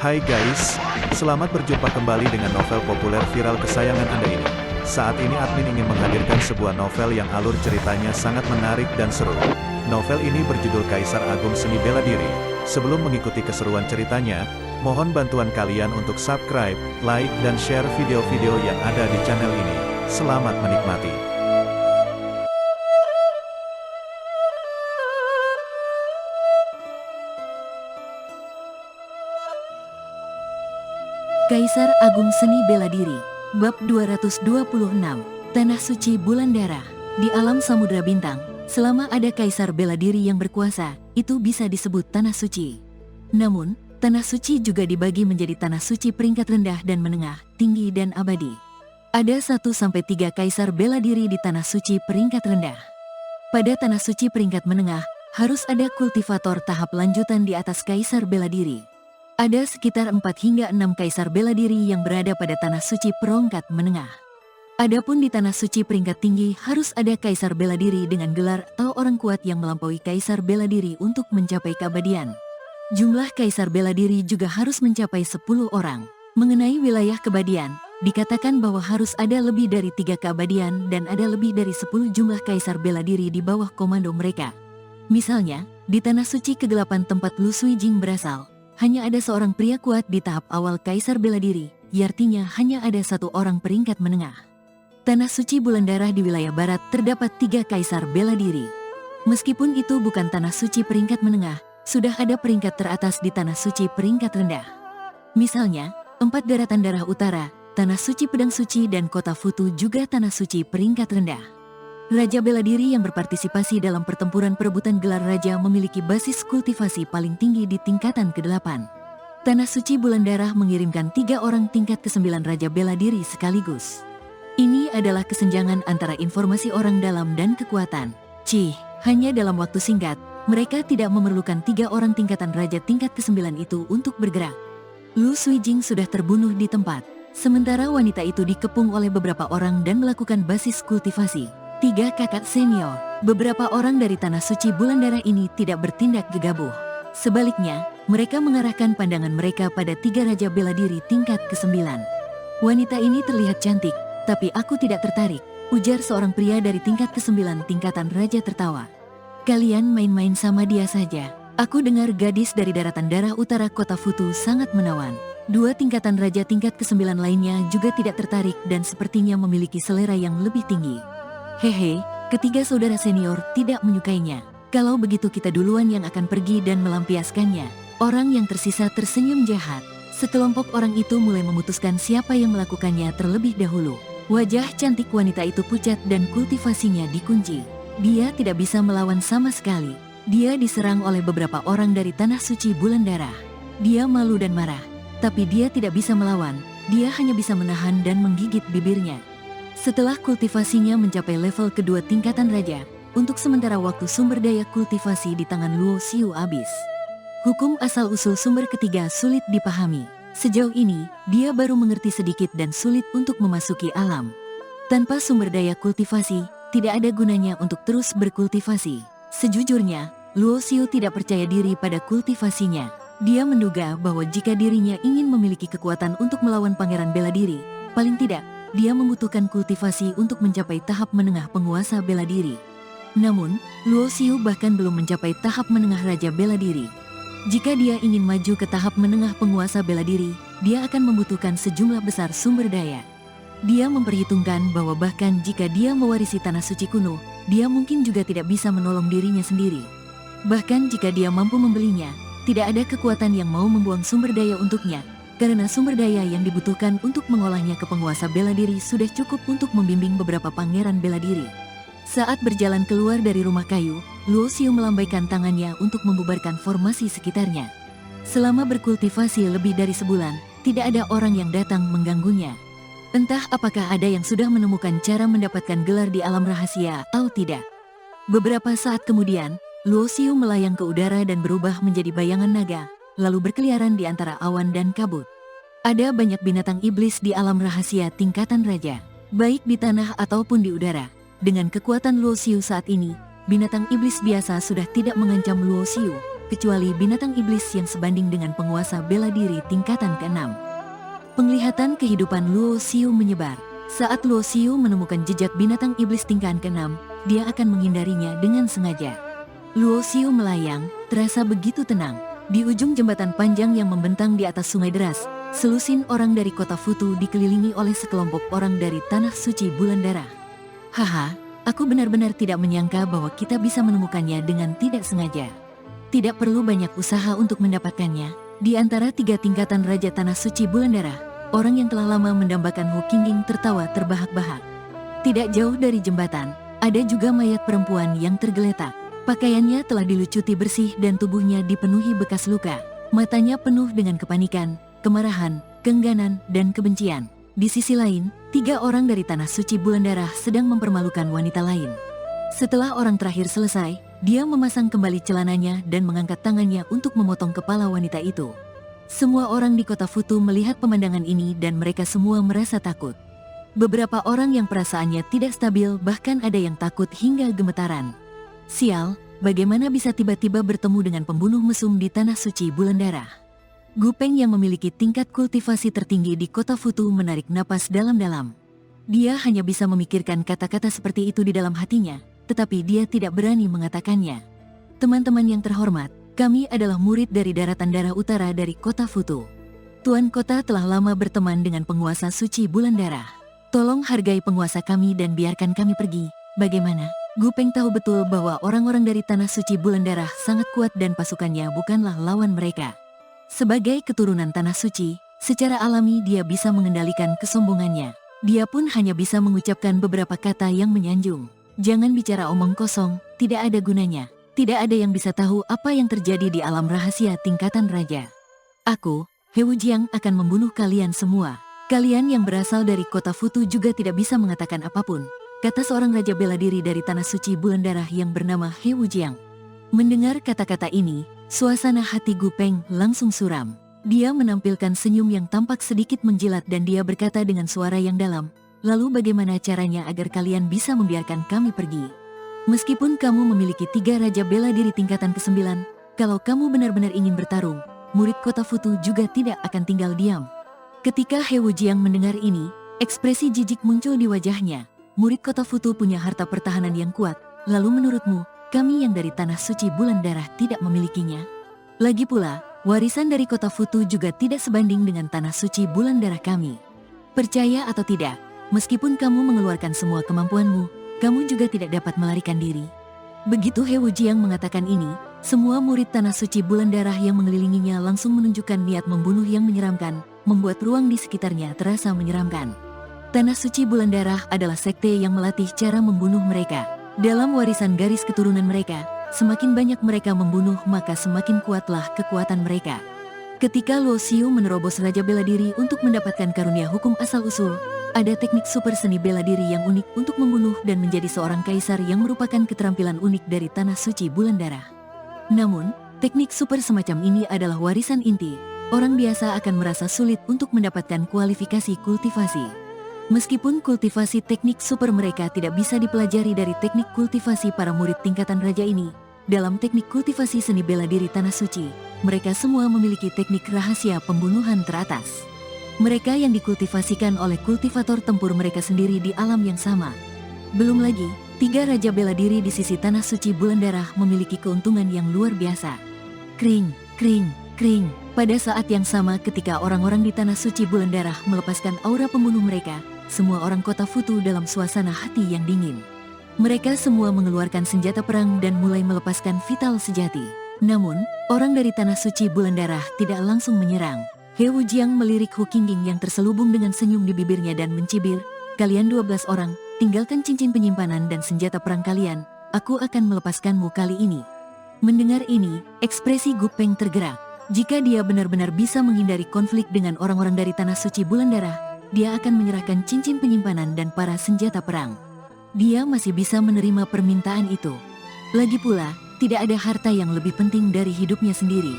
Hai guys, selamat berjumpa kembali dengan novel populer viral kesayangan Anda ini. Saat ini admin ingin menghadirkan sebuah novel yang alur ceritanya sangat menarik dan seru. Novel ini berjudul Kaisar Agung Seni Bela Diri. Sebelum mengikuti keseruan ceritanya, mohon bantuan kalian untuk subscribe, like, dan share video-video yang ada di channel ini. Selamat menikmati. Kaisar Agung Seni Bela Diri, Bab 226, Tanah Suci Bulan Darah. Di alam Samudra Bintang, selama ada Kaisar Bela Diri yang berkuasa, itu bisa disebut Tanah Suci. Namun, Tanah Suci juga dibagi menjadi Tanah Suci peringkat rendah dan menengah, tinggi dan abadi. Ada 1-3 Kaisar Bela Diri di Tanah Suci peringkat rendah. Pada Tanah Suci peringkat menengah, harus ada kultivator tahap lanjutan di atas Kaisar Bela Diri. Ada sekitar 4 hingga 6 Kaisar Bela Diri yang berada pada Tanah Suci perongkat menengah. Adapun di Tanah Suci peringkat tinggi harus ada Kaisar Bela Diri dengan gelar atau orang kuat yang melampaui Kaisar Bela Diri untuk mencapai keabadian. Jumlah Kaisar Bela Diri juga harus mencapai 10 orang. Mengenai wilayah keabadian, dikatakan bahwa harus ada lebih dari 3 keabadian dan ada lebih dari 10 jumlah Kaisar Bela Diri di bawah komando mereka. Misalnya, di Tanah Suci kegelapan tempat Lu Suijing berasal, hanya ada seorang pria kuat di tahap awal Kaisar Bela Diri, artinya hanya ada 1 orang peringkat menengah. Tanah Suci Bulan Darah di wilayah barat terdapat 3 Kaisar Bela Diri. Meskipun itu bukan Tanah Suci peringkat menengah, sudah ada peringkat teratas di Tanah Suci peringkat rendah. Misalnya, 4 Daratan Darah Utara, Tanah Suci Pedang Suci dan Kota Futu juga Tanah Suci peringkat rendah. Raja Bela Diri yang berpartisipasi dalam pertempuran perebutan gelar raja memiliki basis kultivasi paling tinggi di tingkatan ke-8. Tanah Suci Bulan Darah mengirimkan 3 orang tingkat ke-9 Raja Bela Diri sekaligus. Ini adalah kesenjangan antara informasi orang dalam dan kekuatan. Hanya dalam waktu singkat, mereka tidak memerlukan 3 orang tingkatan raja tingkat ke-9 itu untuk bergerak. Lu Suijing sudah terbunuh di tempat, sementara wanita itu dikepung oleh beberapa orang dan melakukan basis kultivasi. 3 kakak senior, beberapa orang dari Tanah Suci Bulan Darah ini tidak bertindak gegabah. Sebaliknya, mereka mengarahkan pandangan mereka pada 3 Raja Bela Diri tingkat ke-9. Wanita ini terlihat cantik, tapi aku tidak tertarik, ujar seorang pria dari tingkat ke-9 tingkatan raja tertawa. Kalian main-main sama dia saja. Aku dengar gadis dari Daratan Darah Utara Kota Futu sangat menawan. 2 tingkatan raja tingkat ke-9 lainnya juga tidak tertarik dan sepertinya memiliki selera yang lebih tinggi. Hehe, ketiga saudara senior tidak menyukainya. Kalau begitu kita duluan yang akan pergi dan melampiaskannya. Orang yang tersisa tersenyum jahat. Sekelompok orang itu mulai memutuskan siapa yang melakukannya terlebih dahulu. Wajah cantik wanita itu pucat dan kultivasinya dikunci. Dia tidak bisa melawan sama sekali. Dia diserang oleh beberapa orang dari Tanah Suci Bulan Darah. Dia malu dan marah, tapi dia tidak bisa melawan. Dia hanya bisa menahan dan menggigit bibirnya. Setelah kultivasinya mencapai level kedua tingkatan raja, untuk sementara waktu sumber daya kultivasi di tangan Luo Xiu habis. Hukum asal-usul sumber ketiga sulit dipahami. Sejauh ini, dia baru mengerti sedikit dan sulit untuk memasuki alam. Tanpa sumber daya kultivasi, tidak ada gunanya untuk terus berkultivasi. Sejujurnya, Luo Xiu tidak percaya diri pada kultivasinya. Dia menduga bahwa jika dirinya ingin memiliki kekuatan untuk melawan Pangeran Bela Diri, paling tidak, dia membutuhkan kultivasi untuk mencapai tahap menengah penguasa bela diri. Namun, Luo Xiu bahkan belum mencapai tahap menengah Raja Bela Diri. Jika dia ingin maju ke tahap menengah penguasa bela diri, dia akan membutuhkan sejumlah besar sumber daya. Dia memperhitungkan bahwa bahkan jika dia mewarisi Tanah Suci kuno, dia mungkin juga tidak bisa menolong dirinya sendiri. Bahkan jika dia mampu membelinya, tidak ada kekuatan yang mau membuang sumber daya untuknya. Karena sumber daya yang dibutuhkan untuk mengolahnya ke penguasa bela diri sudah cukup untuk membimbing beberapa pangeran bela diri. Saat berjalan keluar dari rumah kayu, Luo Xiu melambaikan tangannya untuk membubarkan formasi sekitarnya. Selama berkultivasi lebih dari sebulan, tidak ada orang yang datang mengganggunya. Entah apakah ada yang sudah menemukan cara mendapatkan gelar di alam rahasia atau tidak. Beberapa saat kemudian, Luo Xiu melayang ke udara dan berubah menjadi bayangan naga, lalu berkeliaran di antara awan dan kabut. Ada banyak binatang iblis di alam rahasia tingkatan raja, baik di tanah ataupun di udara. Dengan kekuatan Luo Xiu saat ini, binatang iblis biasa sudah tidak mengancam Luo Xiu, kecuali binatang iblis yang sebanding dengan penguasa bela diri tingkatan ke-6. Penglihatan kehidupan Luo Xiu menyebar. Saat Luo Xiu menemukan jejak binatang iblis tingkatan ke-6, dia akan menghindarinya dengan sengaja. Luo Xiu melayang, terasa begitu tenang. Di ujung jembatan panjang yang membentang di atas sungai deras, selusin orang dari kota Futu dikelilingi oleh sekelompok orang dari tanah suci bulan darah. Haha, aku benar-benar tidak menyangka bahwa kita bisa menemukannya dengan tidak sengaja. Tidak perlu banyak usaha untuk mendapatkannya. Di antara 3 tingkatan Raja Tanah Suci Bulan Darah, orang yang telah lama mendambakan Hu Qingjing tertawa terbahak-bahak. Tidak jauh dari jembatan, ada juga mayat perempuan yang tergeletak. Pakaiannya telah dilucuti bersih dan tubuhnya dipenuhi bekas luka. Matanya penuh dengan kepanikan, kemarahan, keengganan, dan kebencian. Di sisi lain, 3 orang dari Tanah Suci Bulan Darah sedang mempermalukan wanita lain. Setelah orang terakhir selesai, dia memasang kembali celananya dan mengangkat tangannya untuk memotong kepala wanita itu. Semua orang di kota Futu melihat pemandangan ini dan mereka semua merasa takut. Beberapa orang yang perasaannya tidak stabil bahkan ada yang takut hingga gemetaran. Sial, bagaimana bisa tiba-tiba bertemu dengan pembunuh mesum di Tanah Suci Bulan Darah? Gu Peng yang memiliki tingkat kultivasi tertinggi di kota Futu menarik napas dalam-dalam. Dia hanya bisa memikirkan kata-kata seperti itu di dalam hatinya, tetapi dia tidak berani mengatakannya. Teman-teman yang terhormat, kami adalah murid dari Daratan Darah Utara dari kota Futu. Tuan kota telah lama berteman dengan penguasa suci Bulan Darah. Tolong hargai penguasa kami dan biarkan kami pergi, bagaimana? Gu Peng tahu betul bahwa orang-orang dari Tanah Suci Bulan Darah sangat kuat dan pasukannya bukanlah lawan mereka. Sebagai keturunan Tanah Suci, secara alami dia bisa mengendalikan kesombongannya. Dia pun hanya bisa mengucapkan beberapa kata yang menyanjung. Jangan bicara omong kosong, tidak ada gunanya. Tidak ada yang bisa tahu apa yang terjadi di alam rahasia tingkatan raja. Aku, He Wujiang, akan membunuh kalian semua. Kalian yang berasal dari kota Futu juga tidak bisa mengatakan apapun, kata seorang raja bela diri dari Tanah Suci Bulan Darah yang bernama He Wujiang. Mendengar kata-kata ini, suasana hati Gu Peng langsung suram. Dia menampilkan senyum yang tampak sedikit menjilat dan dia berkata dengan suara yang dalam, lalu bagaimana caranya agar kalian bisa membiarkan kami pergi? Meskipun kamu memiliki 3 raja bela diri tingkatan ke-9, kalau kamu benar-benar ingin bertarung, murid kota Futu juga tidak akan tinggal diam. Ketika He Wujiang mendengar ini, ekspresi jijik muncul di wajahnya. Murid kota Futu punya harta pertahanan yang kuat, lalu menurutmu, kami yang dari Tanah Suci Bulan Darah tidak memilikinya? Lagi pula, warisan dari kota Futu juga tidak sebanding dengan Tanah Suci Bulan Darah kami. Percaya atau tidak, meskipun kamu mengeluarkan semua kemampuanmu, kamu juga tidak dapat melarikan diri. Begitu He Wujiang mengatakan ini, semua murid Tanah Suci Bulan Darah yang mengelilinginya langsung menunjukkan niat membunuh yang menyeramkan, membuat ruang di sekitarnya terasa menyeramkan. Tanah Suci Bulan Darah adalah sekte yang melatih cara membunuh mereka. Dalam warisan garis keturunan mereka, semakin banyak mereka membunuh maka semakin kuatlah kekuatan mereka. Ketika Luo Xiu menerobos Raja Bela Diri untuk mendapatkan karunia hukum asal-usul, ada teknik super seni bela diri yang unik untuk membunuh dan menjadi seorang kaisar yang merupakan keterampilan unik dari Tanah Suci Bulan Darah. Namun, teknik super semacam ini adalah warisan inti. Orang biasa akan merasa sulit untuk mendapatkan kualifikasi kultivasi. Meskipun kultivasi teknik super mereka tidak bisa dipelajari dari teknik kultivasi para murid tingkatan raja ini, dalam teknik kultivasi seni bela diri Tanah Suci, mereka semua memiliki teknik rahasia pembunuhan teratas. Mereka yang dikultivasikan oleh kultivator tempur mereka sendiri di alam yang sama. Belum lagi, 3 raja bela diri di sisi Tanah Suci Bulan Darah memiliki keuntungan yang luar biasa. Kring, kring, kring. Pada saat yang sama ketika orang-orang di Tanah Suci Bulan Darah melepaskan aura pembunuh mereka, semua orang kota Futu dalam suasana hati yang dingin. Mereka semua mengeluarkan senjata perang dan mulai melepaskan vital sejati. Namun, orang dari Tanah Suci Bulan Darah tidak langsung menyerang. He Wujiang melirik Hu Qingjing yang terselubung dengan senyum di bibirnya dan mencibir, "Kalian 12 orang, tinggalkan cincin penyimpanan dan senjata perang kalian, aku akan melepaskanmu kali ini." Mendengar ini, ekspresi Gu Peng tergerak. Jika dia benar-benar bisa menghindari konflik dengan orang-orang dari Tanah Suci Bulan Darah, dia akan menyerahkan cincin penyimpanan dan para senjata perang. Dia masih bisa menerima permintaan itu. Lagi pula, tidak ada harta yang lebih penting dari hidupnya sendiri.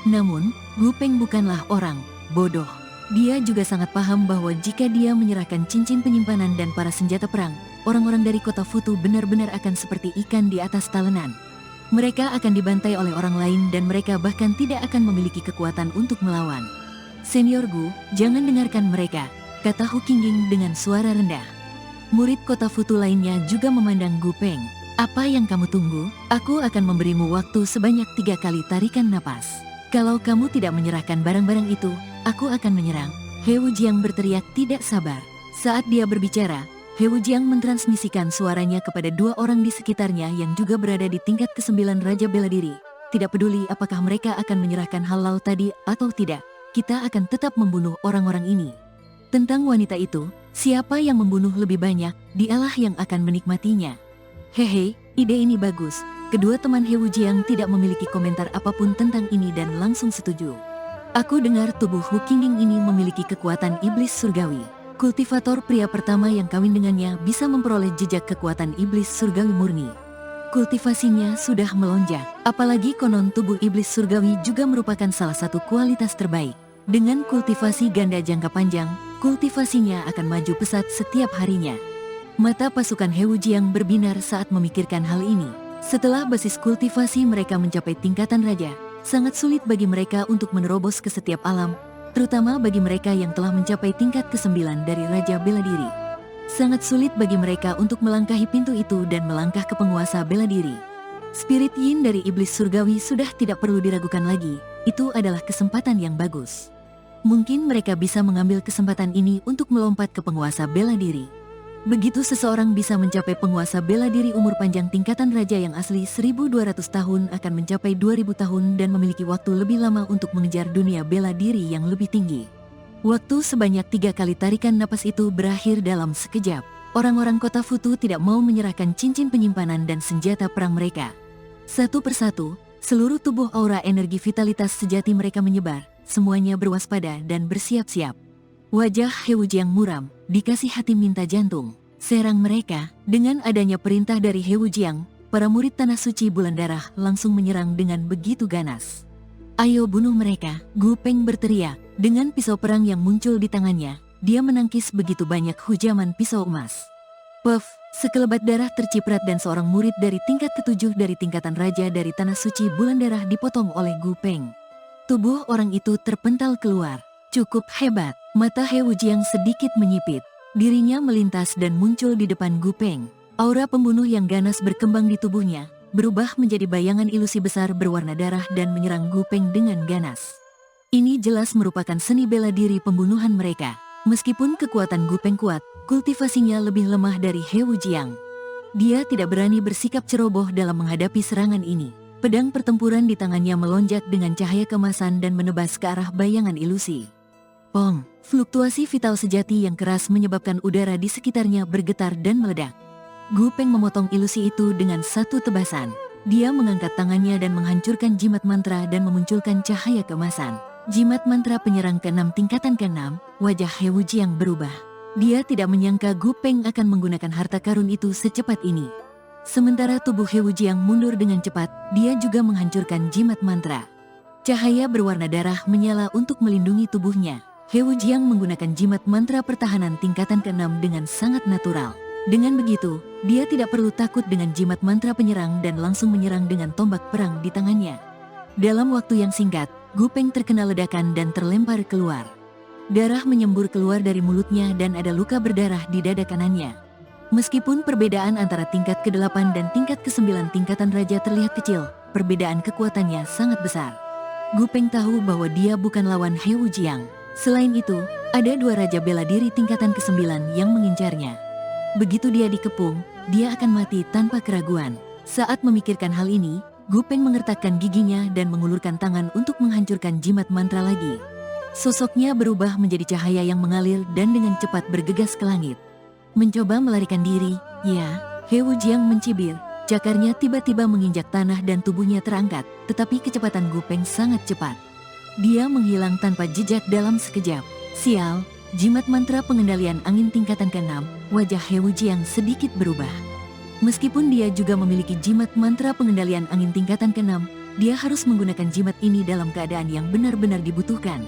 Namun, Gu Peng bukanlah orang bodoh. Dia juga sangat paham bahwa jika dia menyerahkan cincin penyimpanan dan para senjata perang, orang-orang dari kota Futu benar-benar akan seperti ikan di atas talenan. Mereka akan dibantai oleh orang lain dan mereka bahkan tidak akan memiliki kekuatan untuk melawan. Senior Gu, jangan dengarkan mereka, kata Hu Qingying dengan suara rendah. Murid kota Futu lainnya juga memandang Gu Peng. Apa yang kamu tunggu? Aku akan memberimu waktu sebanyak 3 kali tarikan napas. Kalau kamu tidak menyerahkan barang-barang itu, aku akan menyerang. He Wujiang berteriak tidak sabar. Saat dia berbicara, He Wujiang mentransmisikan suaranya kepada 2 orang di sekitarnya yang juga berada di tingkat ke-9 Raja Bela Diri. Tidak peduli apakah mereka akan menyerahkan halau tadi atau tidak, kita akan tetap membunuh orang-orang ini. Tentang wanita itu, siapa yang membunuh lebih banyak, dialah yang akan menikmatinya. Hehe, ide ini bagus. Kedua teman He Wujiang tidak memiliki komentar apapun tentang ini dan langsung setuju. Aku dengar tubuh Hu Qingying ini memiliki kekuatan iblis surgawi. Kultivator pria pertama yang kawin dengannya bisa memperoleh jejak kekuatan iblis surgawi murni. Kultivasinya sudah melonjak, apalagi konon tubuh iblis surgawi juga merupakan salah satu kualitas terbaik. Dengan kultivasi ganda jangka panjang, kultivasinya akan maju pesat setiap harinya. Mata pasukan He Wujiang berbinar saat memikirkan hal ini. Setelah basis kultivasi mereka mencapai tingkatan raja, sangat sulit bagi mereka untuk menerobos ke setiap alam, terutama bagi mereka yang telah mencapai tingkat ke-9 dari Raja Bela Diri. Sangat sulit bagi mereka untuk melangkahi pintu itu dan melangkah ke penguasa bela diri. Spirit Yin dari iblis surgawi sudah tidak perlu diragukan lagi, itu adalah kesempatan yang bagus. Mungkin mereka bisa mengambil kesempatan ini untuk melompat ke penguasa bela diri. Begitu seseorang bisa mencapai penguasa bela diri umur panjang tingkatan raja yang asli 1200 tahun akan mencapai 2000 tahun dan memiliki waktu lebih lama untuk mengejar dunia bela diri yang lebih tinggi. Waktu sebanyak 3 kali tarikan napas itu berakhir dalam sekejap. Orang-orang kota Futu tidak mau menyerahkan cincin penyimpanan dan senjata perang mereka. Satu persatu, seluruh tubuh aura energi vitalitas sejati mereka menyebar. Semuanya berwaspada dan bersiap-siap. Wajah He Wujiang muram, dikasih hati minta jantung. Serang mereka. Dengan adanya perintah dari He Wujiang, para murid Tanah Suci Bulan Darah langsung menyerang dengan begitu ganas. Ayo bunuh mereka, Gu Peng berteriak. Dengan pisau perang yang muncul di tangannya, dia menangkis begitu banyak hujaman pisau emas. Puff, sekelebat darah terciprat dan seorang murid dari tingkat ke-7 dari tingkatan raja dari Tanah Suci Bulan Darah dipotong oleh Gu Peng. Tubuh orang itu terpental keluar. Cukup hebat. Mata He Wujiang sedikit menyipit. Dirinya melintas dan muncul di depan Gu Peng. Aura pembunuh yang ganas berkembang di tubuhnya, berubah menjadi bayangan ilusi besar berwarna darah dan menyerang Gu Peng dengan ganas. Ini jelas merupakan seni bela diri pembunuhan mereka. Meskipun kekuatan Gu Peng kuat, kultivasinya lebih lemah dari He Wujiang. Dia tidak berani bersikap ceroboh dalam menghadapi serangan ini. Pedang pertempuran di tangannya melonjak dengan cahaya kemasan dan menebas ke arah bayangan ilusi. Pong, fluktuasi vital sejati yang keras menyebabkan udara di sekitarnya bergetar dan meledak. Gu Peng memotong ilusi itu dengan satu tebasan. Dia mengangkat tangannya dan menghancurkan jimat mantra dan memunculkan cahaya kemasan. Jimat mantra penyerang ke-6 tingkatan ke-6, wajah He Wujiang berubah. Dia tidak menyangka Gu Peng akan menggunakan harta karun itu secepat ini. Sementara tubuh He Wujiang mundur dengan cepat, dia juga menghancurkan jimat mantra. Cahaya berwarna darah menyala untuk melindungi tubuhnya. He Wujiang menggunakan jimat mantra pertahanan tingkatan ke-6 dengan sangat natural. Dengan begitu, dia tidak perlu takut dengan jimat mantra penyerang dan langsung menyerang dengan tombak perang di tangannya. Dalam waktu yang singkat, Gu Peng terkena ledakan dan terlempar keluar. Darah menyembur keluar dari mulutnya dan ada luka berdarah di dada kanannya. Meskipun perbedaan antara tingkat ke-8 dan tingkat ke-9 tingkatan raja terlihat kecil, perbedaan kekuatannya sangat besar. Gu Peng tahu bahwa dia bukan lawan He Wujiang. Selain itu, ada 2 raja bela diri tingkatan ke-9 yang mengincarnya. Begitu dia dikepung, dia akan mati tanpa keraguan. Saat memikirkan hal ini, Gu Peng mengertakkan giginya dan mengulurkan tangan untuk menghancurkan jimat mantra lagi. Sosoknya berubah menjadi cahaya yang mengalir dan dengan cepat bergegas ke langit. Mencoba melarikan diri, ya, He Wujiang mencibir. Cakarnya tiba-tiba menginjak tanah dan tubuhnya terangkat, tetapi kecepatan Gu Peng sangat cepat. Dia menghilang tanpa jejak dalam sekejap. Sial, jimat mantra pengendalian angin tingkatan ke-6, wajah He Wujiang sedikit berubah. Meskipun dia juga memiliki jimat mantra pengendalian angin tingkatan ke-6, dia harus menggunakan jimat ini dalam keadaan yang benar-benar dibutuhkan.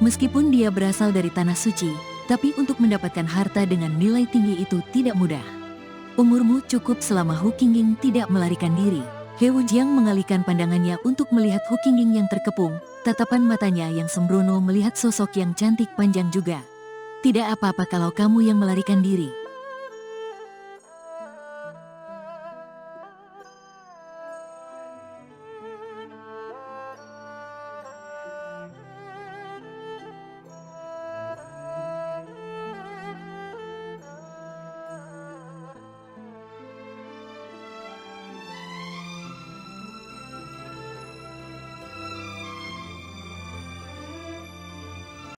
Meskipun dia berasal dari Tanah Suci, tapi untuk mendapatkan harta dengan nilai tinggi itu tidak mudah. Umurmu cukup selama Hu Qingying tidak melarikan diri. He Wujiang mengalihkan pandangannya untuk melihat Hu Qingying yang terkepung, tatapan matanya yang sembrono melihat sosok yang cantik panjang juga. Tidak apa-apa kalau kamu yang melarikan diri.